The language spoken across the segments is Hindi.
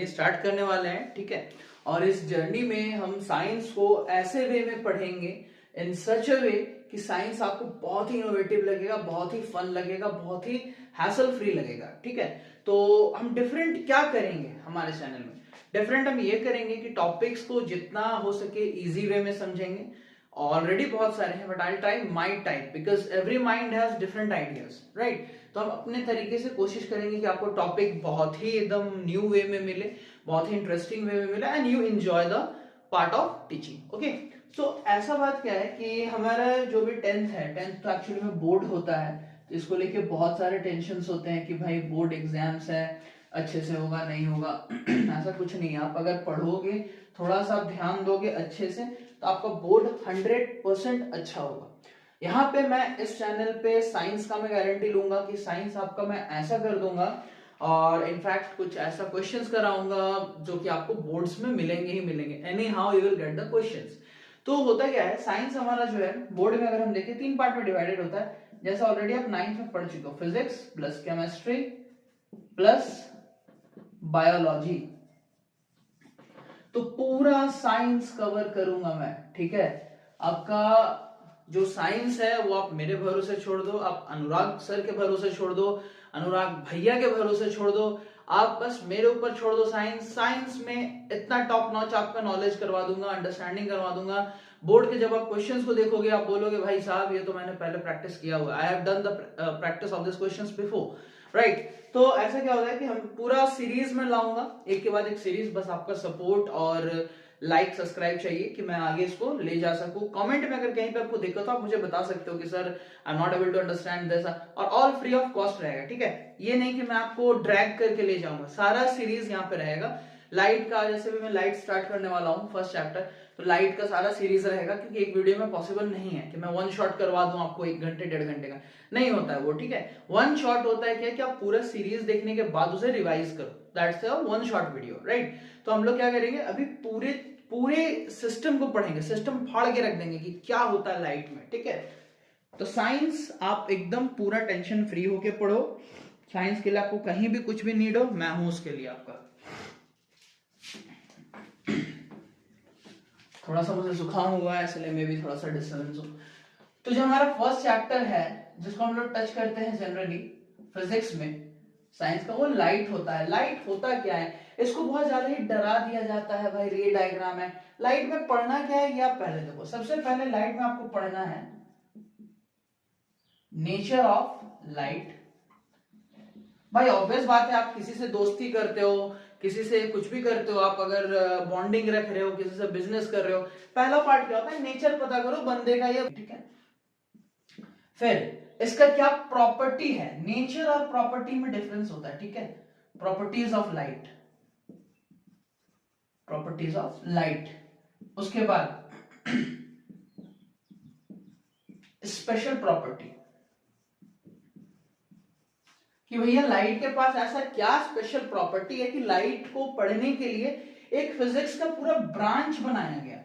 जर्नी स्टार्ट करने वाले हैं, ठीक है। और इस जर्नी में हम साइंस को ऐसे वे में पढ़ेंगे, इन सच अ वे कि साइंस आपको बहुत ही इनोवेटिव लगेगा, बहुत ही फन लगेगा, बहुत ही हैसल फ्री लगेगा, ठीक है। तो हम डिफरेंट क्या करेंगे हमारे चैनल में, डिफरेंट हम ये करेंगे कि टॉपिक्स को जितना हो सके इजी वे में समझेंगे। ऑलरेडी बहुत सारे हैं, but I try my type because every mind has different ideas, right. तो हम अपने तरीके से कोशिश करेंगे कि आपको टॉपिक बहुत ही एकदम न्यू वे में मिले, बहुत ही इंटरेस्टिंग वे में मिले, and you enjoy the part of teaching, okay. So ऐसा बात क्या है कि हमारा जो भी 10th है, 10th तो एक्चुअली में बोर्ड होता है, तो इसको लेके बहुत सारे टेंशन्स होते हैं कि भाई बोर्ड एग्जाम्स है, अच्छे से होगा नहीं होगा। ऐसा कुछ नहीं है, आप अगर पढ़ोगे, थोड़ा सा ध्यान दोगे अच्छे से, तो आपका बोर्ड 100% अच्छा होगा। यहाँ पे मैं इस चैनल पे साइंस का मैं गारंटी लूंगा कि साइंस आपका मैं ऐसा कर दूंगा, और इनफैक्ट कुछ ऐसा क्वेश्चंस कराऊंगा जो कि आपको बोर्ड्स में मिलेंगे ही मिलेंगे, any how you will get the questions. तो होता क्या है, साइंस हमारा जो है बोर्ड में अगर हम देखें 3 पार्ट में डिवाइडेड होता है, जैसा ऑलरेडी आप 9th में पढ़ चुके हो, physics plus chemistry plus biology. तो पूरा साइंस कवर करूंगा मैं, ठीक है। आपका जो साइंस है वो आप मेरे भरोसे छोड़ दो, आप अनुराग सर के भरोसे छोड़ दो, अनुराग भैया के भरोसे छोड़ दो, आप बस मेरे ऊपर छोड़ दो। साइंस में इतना टॉप नॉच आपका नॉलेज करवा दूंगा, अंडरस्टैंडिंग करवा दूंगा। बोर्ड के जब आप क्वेश्चंस को देखोगे, आप बोलोगे भाई साहब ये तो मैंने पहले प्रैक्टिस किया हुआ, I have done the practice of this questions before, right. तो ऐसा क्या होता है कि हम पूरा सीरीज में लाऊंगा, एक के बाद एक सीरीज, बस आपका सपोर्ट और लाइक सब्सक्राइब चाहिए कि मैं आगे इसको ले जा सकूं। कमेंट में अगर कहीं पे आपको दिक्कत हो आप मुझे बता सकते हो कि sir I am not able to understand this, और ऑल फ्री ऑफ कॉस्ट रहेगा, ठीक है। ये नहीं कि मैं आपको ड्रैग करके ले जाऊंगा, सारा सीरीज यहाँ पे रहेगा। लाइट का जैसे भी मैं लाइट स्टार्ट करने वाला हूँ फर्स्ट चैप्टर, तो लाइट का सारा सीरीज रहेगा, क्योंकि एक वीडियो में पॉसिबल नहीं है कि मैं वन शॉट करवा दूं आपको 1 घंटे 1.5 घंटे का, नहीं होता है वो, ठीक है। वन शॉट होता है क्या कि आप पूरा सीरीज देखने के बाद उसे रिवाइज करो, that's a one shot video, right. तो हम लोग क्या करेंगे, अभी पूरे सिस्टम को पढ़ेंगे, सिस्टम फाड़ के रख देंगे कि क्या होता है लाइट में, ठीक है। तो साइंस आप एकदम पूरा टेंशन फ्री होके पढ़ो, साइंस के लिए आपको कहीं भी कुछ भी नीड हो, मैं हूं उसके लिए आपका। थोड़ा सा मुझे जुकाम हुआ है इसलिए मे भी थोड़ा सा डिस्टर्बेंस हो। तो जो हमारा फर्स्ट चैप्टर है जिसको हम लोग टच करते हैं जनरली फिजिक्स में, साइंस का, वो लाइट होता है। लाइट होता क्या है, इसको बहुत ज्यादा ही डरा दिया जाता है, भाई रे डायग्राम है। लाइट में पढ़ना क्या है ये आप पहले देखो। सबसे पहले लाइट में आपको पढ़ना है नेचर ऑफ लाइट। भाई ऑब्वियस बात है, आप किसी से दोस्ती करते हो, किसी से कुछ भी करते हो, आप अगर बॉन्डिंग रख रहे हो, किसी से बिजनेस कर रहे हो, पहला पार्ट क्या होता है, नेचर पता करो बंदे का ये, ठीक है। फिर इसका क्या प्रॉपर्टी है, नेचर और प्रॉपर्टी में डिफरेंस होता है, ठीक है। Properties of light, properties of light. उसके बाद स्पेशल प्रॉपर्टी, कि भैया लाइट के पास ऐसा क्या स्पेशल प्रॉपर्टी है कि लाइट को पढ़ने के लिए एक फिजिक्स का पूरा ब्रांच बनाया गया,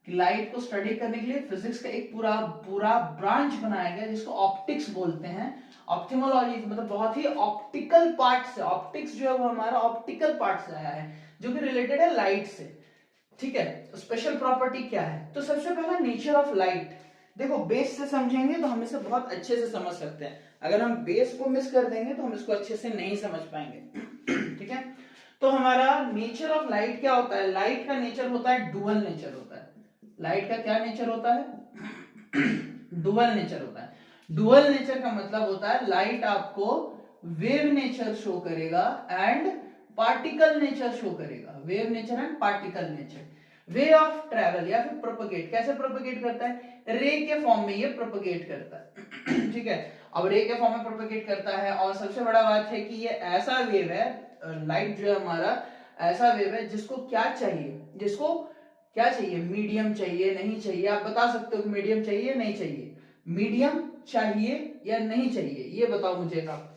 कि लाइट को स्टडी करने के लिए फिजिक्स का एक पूरा ब्रांच बनाया गया जिसको ऑप्टिक्स बोलते हैं। ऑप्थिमोलॉजी मतलब बहुत ही ऑप्टिकल पार्ट से, ऑप्टिक्स जो है वो हमारा ऑप्टिकल पार्ट से आया है, जो कि रिलेटेड है लाइट से, ठीक है। तो स्पेशल प्रॉपर्टी क्या है, तो सबसे पहला नेचर ऑफ लाइट। देखो बेस से समझेंगे तो हम इसे बहुत अच्छे से समझ सकते हैं, अगर हम बेस को मिस कर देंगे तो हम इसको अच्छे से नहीं समझ पाएंगे, ठीक है। तो हमारा नेचर ऑफ लाइट क्या होता है, लाइट का नेचर होता है डुअल नेचर होता है। लाइट का क्या नेचर होता है, डुअल नेचर होता है। डुअल नेचर का मतलब होता है लाइट आपको वेव नेचर शो करेगा एंड पार्टिकल नेचर शो करेगा, wave nature and particle nature. Way of travel या फिर प्रोपगेट, कैसे प्रोपगेट करता है, रे के फॉर्म में ये प्रोपगेट करता है, ठीक है। अब रे के फॉर्म में प्रोपगेट करता है, और सबसे बड़ा बात है कि ये ऐसा वेव है, लाइट जो है हमारा ऐसा वेव है जिसको क्या चाहिए, जिसको क्या चाहिए, मीडियम चाहिए नहीं चाहिए, आप बता सकते हो कि मीडियम चाहिए नहीं चाहिए, मीडियम चाहिए या नहीं चाहिए, ये बताओ मुझे आप।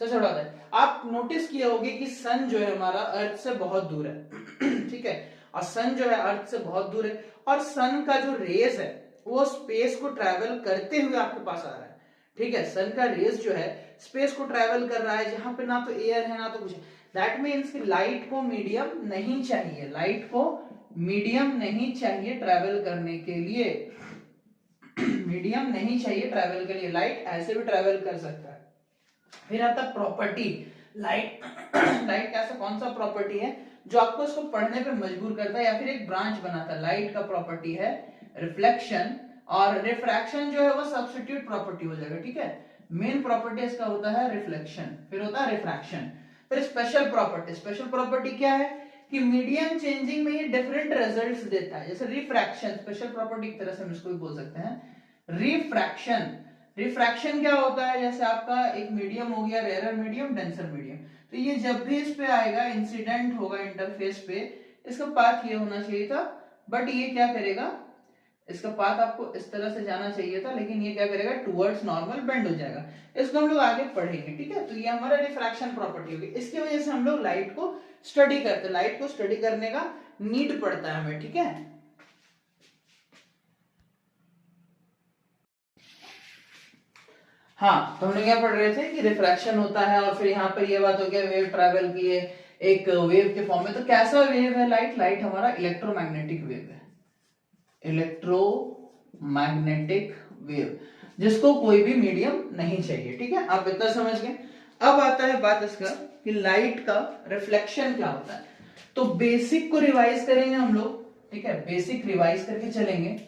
सबसे बड़ा बात है, आप नोटिस किए होंगे कि सन जो है हमारा अर्थ से बहुत दूर है, ठीक है, और सन जो है अर्थ से बहुत दूर है, और सन का जो रेज है वो स्पेस को ट्रैवल करते हुए आपके पास आ रहा है, ठीक है। सन का रेज जो है स्पेस को ट्रैवल कर रहा है, जहां पे ना तो एयर है ना तो कुछ है, दैट मीन्स कि लाइट को मीडियम नहीं चाहिए, लाइट को मीडियम नहीं चाहिए ट्रैवल करने के लिए, मीडियम नहीं चाहिए ट्रैवल के लिए, लाइट ऐसे भी ट्रैवल कर सकता है। फिर आता प्रॉपर्टी, लाइट लाइट कैसा कौन सा प्रॉपर्टी है जो आपको इसको पढ़ने पे मजबूर करता है या फिर एक ब्रांच बनाता है। लाइट का प्रॉपर्टी है रिफ्लेक्शन, और रिफ्रैक्शन जो है वो सब्स्टिट्यूट प्रॉपर्टी हो जाएगा, ठीक है। मेन प्रॉपर्टी इसका होता है रिफ्लेक्शन, फिर होता है रिफ्रैक्शन। फिर स्पेशल प्रॉपर्टी, स्पेशल प्रॉपर्टी क्या है कि मीडियम चेंजिंग में ये डिफरेंट रिजल्ट्स देता है। जैसे रिफ्रैक्शन, स्पेशल प्रॉपर्टी एक तरह से हम इसको भी बोल सकते हैं रिफ्रैक्शन। रिफ्रैक्शन क्या होता है, जैसे आपका एक मीडियम हो गया रेयर मीडियम, डेंसर मीडियम, तो ये जब भी इस पे आएगा इंसिडेंट होगा इंटरफेस पे, इसका पाथ ये होना चाहिए था, बट ये क्या करेगा, इसका पाथ आपको इस तरह से जाना चाहिए था, लेकिन ये क्या करेगा टुवर्ड्स नॉर्मल बेंड हो जाएगा। इसको हम लोग आगे पढ़ेंगे, ठीक है। तो ये हमारा रिफ्रैक्शन प्रॉपर्टी होगी। इसकी वजह से हम लोग लाइट को स्टडी करते हैं, लाइट को स्टडी करने का नीड पड़ता है हमें, ठीक है। हाँ, तो हम लोग क्या पढ़ रहे थे कि रिफ्रैक्शन होता है, और फिर यहाँ पर ये बात हो गया वेव ट्रैवल की है एक वेव के फॉर्म में। तो कैसा वेव है लाइट, लाइट हमारा इलेक्ट्रोमैग्नेटिक वेव है, इलेक्ट्रोमैग्नेटिक वेव, जिसको कोई भी मीडियम नहीं चाहिए, ठीक है। आप इतना समझ गए। अब आता है बात इसका कि लाइट का रिफ्लेक्शन क्या होता है। तो बेसिक को रिवाइज करेंगे हम लोग, ठीक है, बेसिक रिवाइज करके चलेंगे,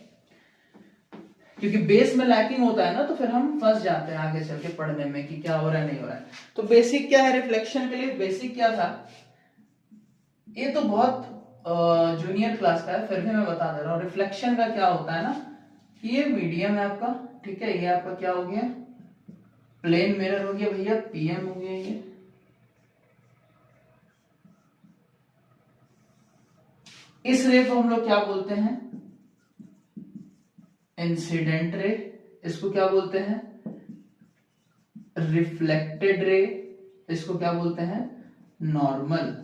क्योंकि बेस में लैकिंग होता है ना, तो फिर हम फंस जाते हैं आगे चल के पढ़ने में कि क्या हो रहा है नहीं हो रहा है। तो बेसिक क्या है रिफ्लेक्शन के लिए, बेसिक क्या था, ये तो बहुत जूनियर क्लास का है, फिर भी मैं बता दे रहा हूँ। रिफ्लेक्शन का क्या होता है ना कि ये मीडियम है आपका, ठीक है, ये आपका क्या हो गया प्लेन मिरर हो गया भैया, पीएम हो गया ये, इस रे को हम लोग क्या बोलते हैं इंसिडेंट रे, इसको क्या बोलते हैं रिफ्लेक्टेड रे, इसको क्या बोलते हैं नॉर्मल।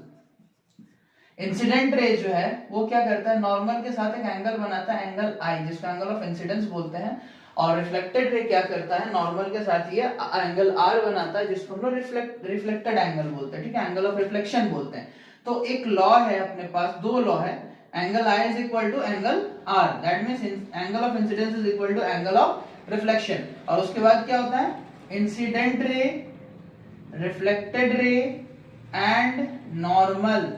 इंसिडेंट रे जो है वो क्या करता है, नॉर्मल के साथ एक एंगल बनाता है, एंगल आई, जिसको एंगल ऑफ इंसिडेंस बोलते हैं। और रिफ्लेक्टेड रे क्या करता है, नॉर्मल के साथ ये एंगल आर बनाता है, जिसको हम लोग रिफ्लेक्टेड एंगल बोलते हैं, ठीक है, एंगल ऑफ रिफ्लेक्शन बोलते हैं। तो एक लॉ है अपने पास, दो लॉ है, angle i is equal to angle r, that means angle of incidence is equal to angle of reflection. और उसके बाद क्या होता है, इंसिडेंट रे, रिफ्लेक्टेड रे and normal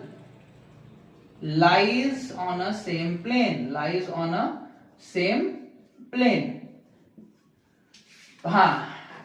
lies on a same plane, lies on a same plane। हाँ,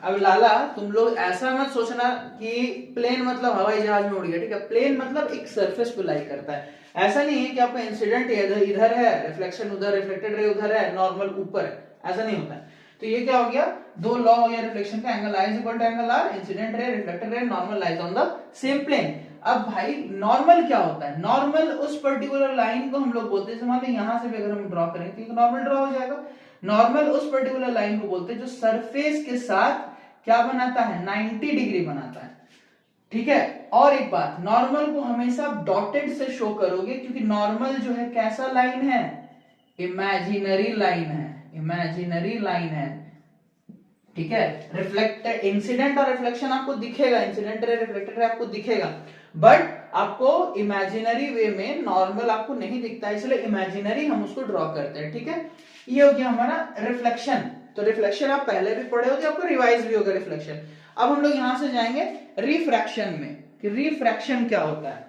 अब लाला तुम लोग ऐसा मत सोचना कि प्लेन मतलब हवाई जहाज में उड़ गया, ठीक है, प्लेन मतलब एक सरफेस पे लाई करता है। ऐसा नहीं है कि आपका इंसिडेंट इधर है, रिफ्लेक्शन उधर, रिफ्लेक्टेड रे उधर है, नॉर्मल ऊपर है, ऐसा नहीं होता है। तो ये क्या हो गया, दो लॉ हो गया रिफ्लेक्शन का, angle i is equal to angle r, incident ray, reflected ray, normal lies on the same plane. अब भाई नॉर्मल क्या होता है, नॉर्मल उस पर्टिकुलर लाइन को हम लोग बोलते हैं, मान लो यहां से भी अगर हम ड्रॉ करें तो नॉर्मल ड्रॉ हो जाएगा। नॉर्मल उस पर्टिकुलर लाइन को बोलते हैं जो सरफेस के साथ क्या बनाता है 90 डिग्री बनाता है, ठीक है। और एक बात, नॉर्मल को हमेशा डॉटेड से शो करोगे, क्योंकि नॉर्मल जो है कैसा लाइन है, इमेजिनरी लाइन है, इमेजिनरी लाइन है, ठीक है। रिफ्लेक्टेड, इंसिडेंट और रिफ्लेक्शन आपको दिखेगा, इंसिडेंट रे रिफ्लेक्टेड रे आपको दिखेगा, बट आपको इमेजिनरी वे में नॉर्मल आपको नहीं दिखता है, इसलिए इमेजिनरी हम उसको ड्रॉ करते हैं, ठीक है। ये हो गया हमारा रिफ्लेक्शन। तो रिफ्लेक्शन आप पहले भी पढ़े हो, तो आपको रिवाइज भी होगा रिफ्लेक्शन। अब हम लोग यहां से जाएंगे रिफ्रैक्शन में, कि रिफ्रैक्शन क्या होता है।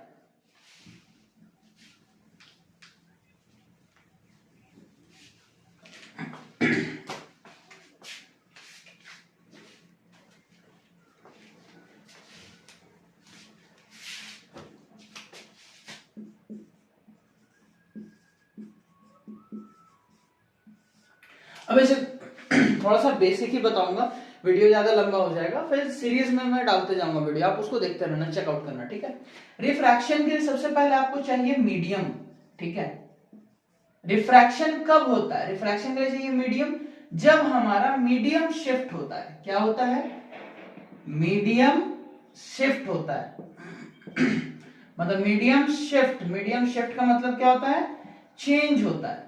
अब ऐसे थोड़ा सा बेसिक ही बताऊंगा, वीडियो ज्यादा लंबा हो जाएगा, फिर सीरीज में मैं डालते जाऊंगा वीडियो, आप उसको देखते रहना, चेकआउट करना, ठीक है। रिफ्रैक्शन के लिए सबसे पहले आपको चाहिए मीडियम, ठीक है। रिफ्रैक्शन कब होता है, रिफ्रैक्शन के लिए चाहिए मीडियम जब हमारा मीडियम शिफ्ट होता है। क्या होता है, मीडियम शिफ्ट होता है मतलब मीडियम शिफ्ट का मतलब क्या होता है, चेंज होता है।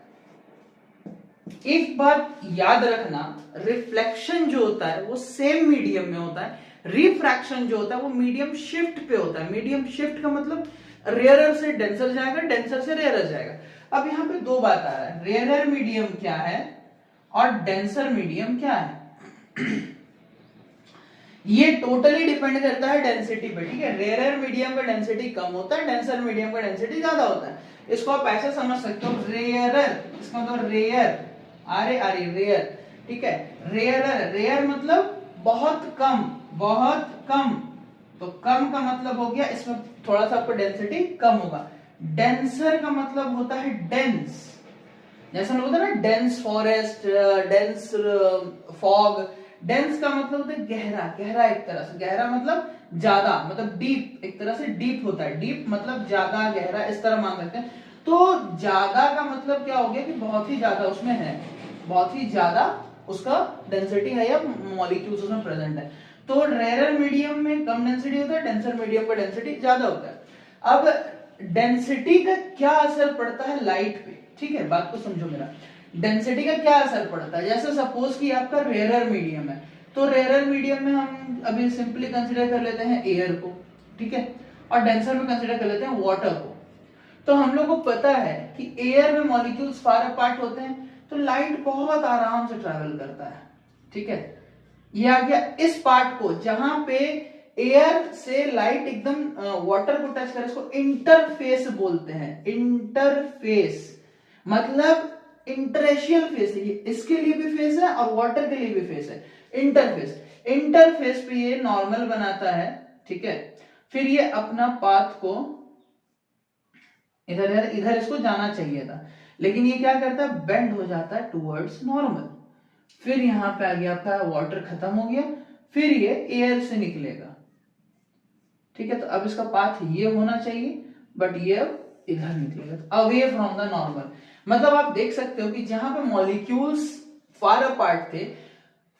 एक बात याद रखना, रिफ्लेक्शन जो होता है वो सेम मीडियम में होता है, रिफ्रैक्शन जो होता है वो मीडियम शिफ्ट पे होता है। मीडियम शिफ्ट का मतलब रेयरर से डेंसर जाएगा, डेंसर से रेयरर जाएगा। अब यहाँ पे दो बात आ रहा है, रेयरर मीडियम क्या है और डेंसर मीडियम क्या है। ये टोटली डिपेंड करता है डेंसिटी पे, ठीक है। रेयरर मीडियम का डेंसिटी कम होता है, डेंसर मीडियम का डेंसिटी ज्यादा होता है। इसको आप ऐसे समझ सकते हो, रेयरर, इसका मतलब रेयर, आरे आरे रेयर, ठीक है। रेयरर, रेयर मतलब बहुत कम, बहुत कम, तो कम का मतलब हो गया इसमें थोड़ा सा आपको डेंसिटी कम होगा। डेंसर का मतलब होता है डेंस, जैसे हम बोलते हैं ना dense forest, dense fog. Dense का मतलब होता है गहरा, गहरा एक तरह से, गहरा मतलब ज्यादा, मतलब डीप, एक तरह से डीप होता है। डीप मतलब ज्यादा गहरा, इस तरह मान सकते हैं। तो ज्यादा का मतलब क्या हो गया कि बहुत ही ज्यादा उसमें है, बहुत ही ज्यादा उसका डेंसिटी है या मॉलिक्यूल्स उसमें प्रेजेंट है। तो रेयरर मीडियम में कम डेंसिटी होता है, डेंसर मीडियम का डेंसिटी ज्यादा होता है। अब डेंसिटी का क्या असर पड़ता है लाइट पे, ठीक है, बात को समझो मेरा। डेंसिटी का क्या असर पड़ता है, जैसे सपोज कि आपका रेयरर मीडियम है, तो रेयरर मीडियम में हम अभी सिंपली कंसीडर कर लेते हैं एयर को, ठीक है, और डेंसर में कंसीडर कर लेते हैं वाटर को। तो हम लोग को पता है कि एयर में मॉलिक्यूल्स फार अपार्ट होते हैं, तो लाइट बहुत आराम से ट्रैवल करता है, ठीक है। ये आ गया इस पार्ट को, जहां पे एयर से लाइट एकदम वाटर को टच करे, इसको इंटरफेस बोलते हैं। इंटरफेस मतलब इंटरेशियल फेस है, ये इसके लिए भी फेस है और वाटर के लिए भी फेस है। इंटरफेस, इंटरफेस पे ये नॉर्मल बनाता है, ठीक है। फिर ये अपना पाथ को इधर इधर इधर इसको जाना चाहिए था, लेकिन ये क्या करता है, बेंड हो जाता है टुवर्ड्स नॉर्मल। फिर यहां पे आ गया आपका वाटर खत्म हो गया, फिर ये एयर से निकलेगा, ठीक है। तो अब इसका पाथ ये होना चाहिए, बट ये अब इधर निकलेगा, अवे फ्रॉम द नॉर्मल। मतलब आप देख सकते हो कि जहां पे मॉलिक्यूल्स फार अपार्ट थे,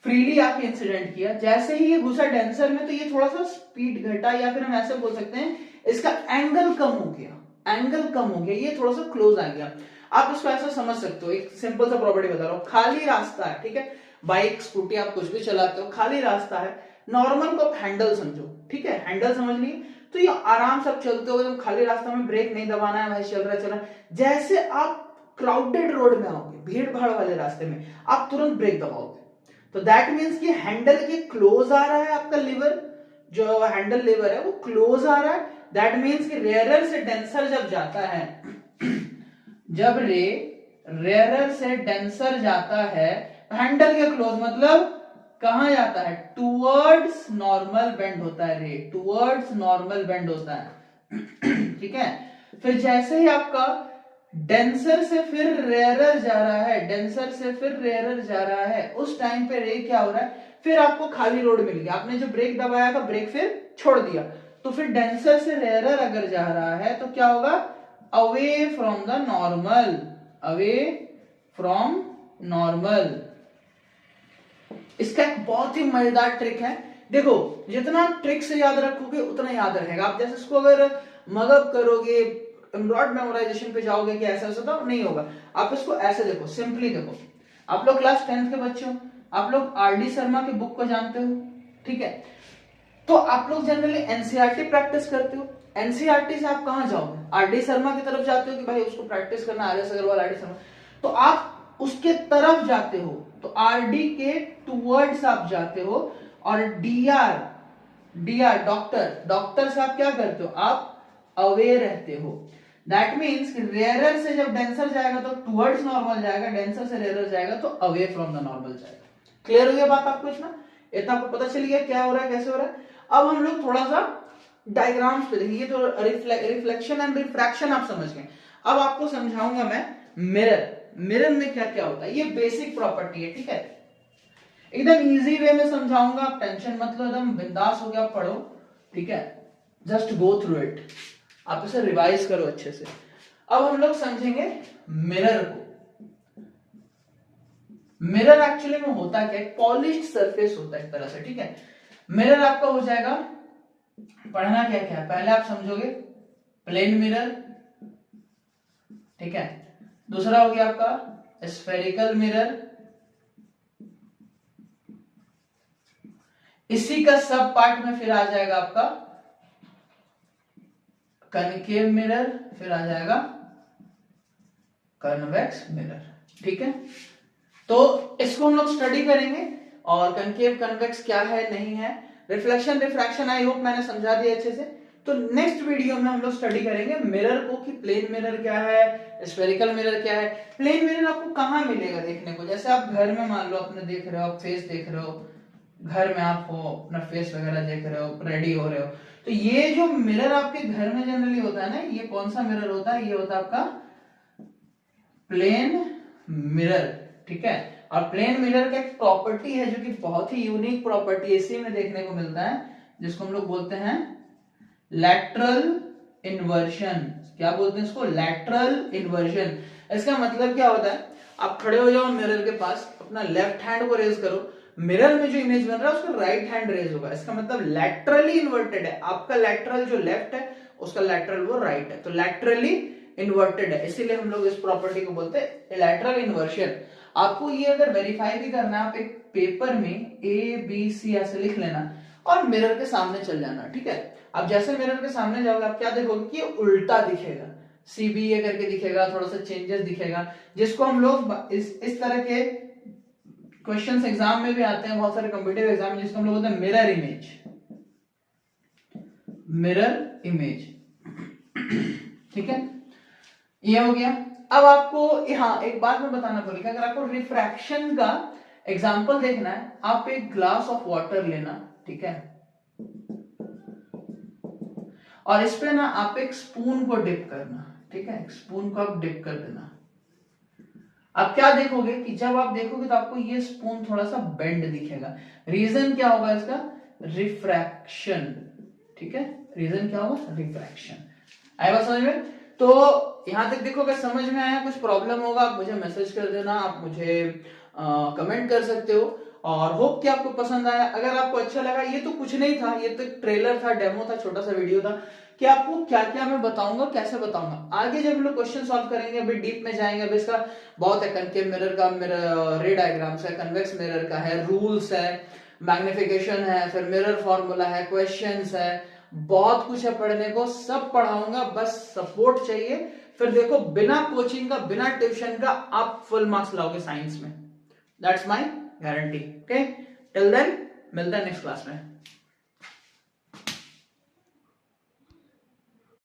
फ्रीली आपने इंसिडेंट किया, जैसे ही ये घुसा डेंसर में, तो ये थोड़ा सा स्पीड घटा, या फिर हम ऐसे बोल सकते हैं इसका एंगल कम हो गया, एंगल कम हो गया, ये थोड़ा सा क्लोज आ गया। आप इसको ऐसा समझ सकते हो, एक सिंपल सा प्रॉपर्टी बता रहा हूं, खाली रास्ता है, ठीक है, बाइक स्कूटी आप कुछ भी चलाते हो, खाली रास्ता है, नॉर्मल को आप हैंडल समझो, ठीक है, हैंडल समझ लिए, तो ये आराम से आप चलते हो, खाली रास्ता में ब्रेक नहीं दबाना है भाई, चल रहा है चल रहा है। जैसे आप क्राउडेड रोड में आओगे, भीड़ भाड़ वाले रास्ते में, आप तुरंत ब्रेक दबाओगे, तो दैट मीन्स कि हैंडल के क्लोज आ रहा है आपका लीवर, जो हैंडल लीवर है वो क्लोज आ रहा है। दैट मीन्स कि रेयरर से डेंसर जब जाता है, जब रेयरर से डेंसर जाता है, हैंडल के क्लोज मतलब कहां जाता है, टुवर्ड्स नॉर्मल बेंड होता है, रे टुवर्ड्स नॉर्मल बेंड होता है, ठीक है। फिर जैसे ही आपका डेंसर से फिर रेयरर जा रहा है, डेंसर से फिर रेयरर जा रहा है, उस टाइम पे रे क्या हो रहा है, फिर आपको खाली रोड मिल गया, आपने जो ब्रेक दबाया था ब्रेक फिर छोड़ दिया, तो फिर डेंसर से रेयरर अगर जा रहा है तो क्या होगा, away from the normal, away from normal. इसका एक बहुत ही मजेदार ट्रिक है, देखो जितना ट्रिक से याद रखोगे उतना याद रहेगा। आप जैसे इसको अगर मगअप करोगे, एम्ब्रॉयड मेमोराइजेशन पे जाओगे कि ऐसा ऐसा, तो नहीं होगा। आप इसको ऐसे देखो, सिंपली देखो, आप लोग क्लास 10th के बच्चे हो, आप लोग आर.डी. शर्मा की बुक को जानते हो, ठीक है, तो आप लोग जनरली एनसीईआरटी प्रैक्टिस करते हो। एनसीईआरटी से आप कहां जाओगे, आर.डी. शर्मा की तरफ जाते हो कि भाई उसको प्रैक्टिस करना, आर.एस. अग्रवाल, आर.डी. शर्मा, तो आप उसके तरफ जाते हो, तो आर.डी. के टुवर्ड्स आप जाते हो, और डीआर, डीआर डॉक्टर, डॉक्टर से आप क्या करते हो, आप अवे रहते हो। दैट मीन्स रेयरर से जब डेंसर जाएगा तो टुवर्ड्स नॉर्मल जाएगा, डेंसर से रेयरर जाएगा तो अवे फ्रॉम द नॉर्मल जाएगा। क्लियर हो गया बात आपको, इतना आपको पता चल गया क्या हो रहा है, कैसे हो रहा है। अब हम लोग थोड़ा सा डायग्राम्स पे देखिए, तो रिफ्लेक्शन एंड रिफ्रैक्शन आप समझ गए। अब आपको समझाऊंगा मैं मिरर, मिरर में क्या क्या होता है, ये बेसिक प्रॉपर्टी है, ठीक है, एकदम इजी वे में समझाऊंगा, आप टेंशन मत लो, एकदम बिंदास हो गया पढ़ो, ठीक है, जस्ट गो थ्रू इट, आप इसे रिवाइज करो अच्छे से। अब हम लोग समझेंगे मिरर को। मिरर एक्चुअली में होता क्या है, पॉलिश्ड सरफेस होता है एक तरह से, ठीक है। मिरर आपका हो जाएगा, पढ़ना क्या क्या है, पहले आप समझोगे प्लेन मिरर, ठीक है, दूसरा हो गया आपका स्फेरिकल मिरर, इसी का सब पार्ट में फिर आ जाएगा आपका कनकेव मिरर, फिर आ जाएगा कन्वेक्स मिरर। ठीक है, तो इसको हम लोग स्टडी करेंगे और कनकेव कन्वेक्स क्या है नहीं है, रिफ्लेक्शन रिफ्रैक्शन आई होप मैंने समझा दिया अच्छे से। तो नेक्स्ट वीडियो में हम लोग स्टडी करेंगे मिरर को कि प्लेन मिरर क्या है, स्फेरिकल मिरर क्या है। प्लेन मिरर आपको कहाँ मिलेगा देखने को, जैसे आप घर में मान लो अपने देख रहे हो, आप फेस देख रहे हो, घर में आप हो अपना फेस वगैरह देख रहे हो, रेडी हो रहे हो, तो ये जो मिरर आपके घर में जनरली होता है ना, ये कौन सा मिरर होता है, ये होता है आपका प्लेन मिरर। ठीक है, और प्लेन मिरर का एक प्रॉपर्टी है जो कि बहुत ही यूनिक प्रॉपर्टी इसी में देखने को मिलता है, जिसको हम लोग बोलते हैं लैटरल इन्वर्जन। क्या बोलते हैं इसको, लैटरल इन्वर्जन। इसका मतलब क्या होता है, आप खड़े हो जाओ मिरर के पास, अपना लेफ्ट हैंड को रेज करो, मिरर में जो इमेज बन रहा है उसका राइट हैंड रेज होगा, इसका मतलब लैटरली इन्वर्टेड है। आपका लैटरल जो लेफ्ट है उसका लैटरल वो राइट है, तो लैटरली इन्वर्टेड है, इसीलिए हम लोग इस प्रॉपर्टी को बोलते हैं लैटरल इन्वर्जन। आपको ये अगर वेरीफाई भी करना है, आप एक पेपर में ABC ऐसे लिख लेना और मिरर के सामने चल जाना। ठीक है, अब जैसे मिरर के सामने जाओगे आप क्या देखोगे कि ये उल्टा दिखेगा, CBA करके दिखेगा, थोड़ा सा चेंजेस दिखेगा, जिसको हम लोग इस तरह के क्वेश्चंस एग्जाम में भी आते हैं, बहुत सारे कॉम्पिटिटिव एग्जाम में, जिसको हम लोग बोलते हैं मिरर इमेज, मिरर इमेज। ठीक है, ये हो गया। अब आपको यहाँ एक बात मैं बताना भूलिएगा, अगर आपको रिफ्रैक्शन का एग्जांपल देखना है, आप एक ग्लास ऑफ वाटर लेना, ठीक है, और इस पे ना आप एक स्पून को डिप करना। ठीक है, स्पून को आप डिप कर देना। आप क्या देखोगे कि जब आप देखोगे तो आपको ये स्पून थोड़ा सा बेंड दिखेगा। रीजन क्या होगा इसका, रिफ्रैक्शन। ठीक है, रीजन क्या होगा, रिफ्रैक्शन। आया बात समझ में? तो यहां तक देखो, अगर समझ में आया, कुछ प्रॉब्लम होगा आप मुझे मैसेज कर देना, आप मुझे कमेंट कर सकते हो। और होप कि आपको पसंद आया। अगर आपको अच्छा लगा, ये तो कुछ नहीं था, ये तो एक ट्रेलर था, डेमो था, छोटा सा वीडियो था कि आपको क्या क्या मैं बताऊंगा, कैसे बताऊंगा। आगे जब हम लोग क्वेश्चन सॉल्व करेंगे, अभी डीप में जाएंगे, अभी इसका बहुत है, कनकेव मिरर का रे डायग्राम्स है, कन्वेक्स मिरर का है, रूल्स है, मैग्निफिकेशन है, फिर मिरर फॉर्मूला है, क्वेश्चंस है, बहुत कुछ है पढ़ने को, सब पढ़ाऊंगा, बस सपोर्ट चाहिए। फिर देखो, बिना कोचिंग का, बिना ट्यूशन का आप फुल मार्क्स लाओगे साइंस में, that's my guarantee. Okay, till then मिलते हैं नेक्स्ट क्लास में।